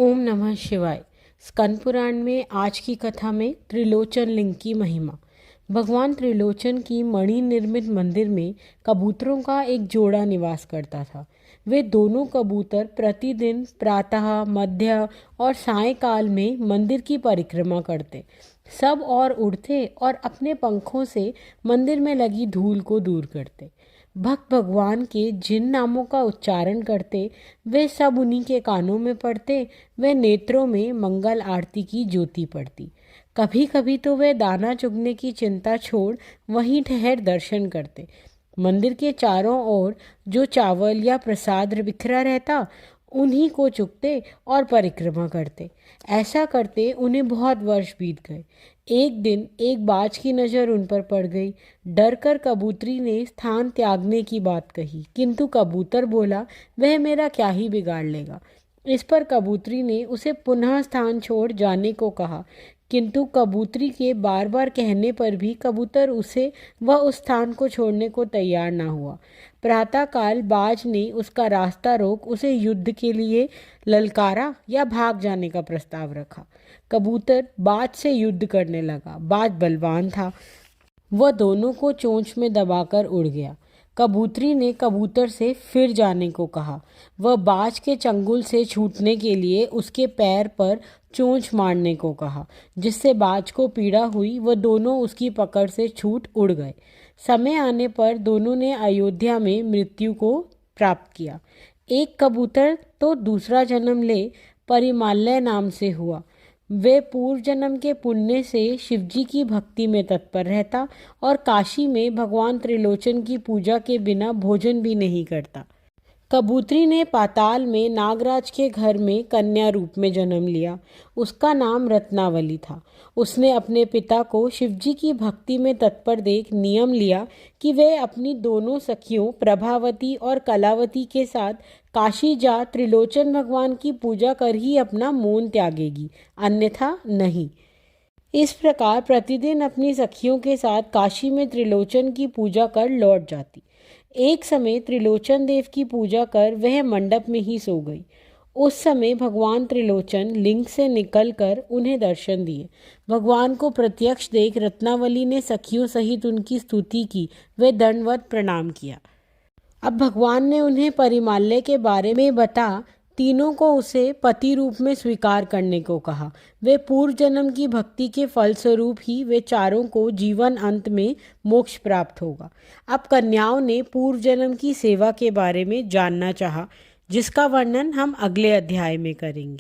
ओम नमः शिवाय। स्कंद पुराण में आज की कथा में त्रिलोचन लिंग की महिमा। भगवान त्रिलोचन की मणि निर्मित मंदिर में कबूतरों का एक जोड़ा निवास करता था। वे दोनों कबूतर प्रतिदिन प्रातः, मध्य और सायंकाल में मंदिर की परिक्रमा करते। सब और उड़ते और अपने पंखों से मंदिर में लगी धूल को दूर करते। भक्त भगवान के जिन नामों का उच्चारण करते वे सब उन्हीं के कानों में पड़ते। वे नेत्रों में मंगल आरती की ज्योति पड़ती। कभी कभी तो वे दाना चुगने की चिंता छोड़ वहीं ठहर दर्शन करते। मंदिर के चारों ओर जो चावल या प्रसाद बिखरा रहता उन्हीं को चुगते और परिक्रमा करते। ऐसा करते उन्हें बहुत वर्ष बीत गए। एक दिन एक बाज की नज़र उन पर पड़ गई। डर कर कबूतरी ने स्थान त्यागने की बात कही, किंतु कबूतर बोला वह मेरा क्या ही बिगाड़ लेगा। इस पर कबूतरी ने उसे पुनः स्थान छोड़ जाने को कहा, किंतु कबूतरी के बार बार कहने पर भी कबूतर उस स्थान को छोड़ने को तैयार ना हुआ। प्रातःकाल बाज ने उसका रास्ता रोक उसे युद्ध के लिए ललकारा या भाग जाने का प्रस्ताव रखा। कबूतर बाज से युद्ध करने लगा। बाज बलवान था, वह दोनों को चोंच में दबाकर उड़ गया। कबूतरी ने कबूतर से फिर जाने को कहा। वह बाज के चंगुल से छूटने के लिए उसके पैर पर चोंच मारने को कहा, जिससे बाज को पीड़ा हुई। वह दोनों उसकी पकड़ से छूट उड़ गए। समय आने पर दोनों ने अयोध्या में मृत्यु को प्राप्त किया। एक कबूतर तो दूसरा जन्म ले परिमालय नाम से हुआ। वे पूर्व जन्म के पुण्य से शिवजी की भक्ति में तत्पर रहता और काशी में भगवान त्रिलोचन की पूजा के बिना भोजन भी नहीं करता। कबूतरी ने पाताल में नागराज के घर में कन्या रूप में जन्म लिया। उसका नाम रत्नावली था। उसने अपने पिता को शिवजी की भक्ति में तत्पर देख नियम लिया कि वे अपनी दोनों सखियों प्रभावती और कलावती के साथ काशी जा त्रिलोचन भगवान की पूजा कर ही अपना मौन त्यागेगी, अन्यथा नहीं। इस प्रकार प्रतिदिन अपनी सखियों के साथ काशी में त्रिलोचन की पूजा कर लौट जाती। एक समय त्रिलोचन देव की पूजा कर वह मंडप में ही सो गई। उस समय भगवान त्रिलोचन लिंग से निकलकर उन्हें दर्शन दिए। भगवान को प्रत्यक्ष देख रत्नावली ने सखियों सहित उनकी स्तुति की। वे दंडवत प्रणाम किया। अब भगवान ने उन्हें परिमाल्य के बारे में बता तीनों को उसे पति रूप में स्वीकार करने को कहा। वे पूर्व जन्म की भक्ति के फलस्वरूप ही वे चारों को जीवन अंत में मोक्ष प्राप्त होगा। अब कन्याओं ने पूर्व जन्म की सेवा के बारे में जानना चाहा, जिसका वर्णन हम अगले अध्याय में करेंगे।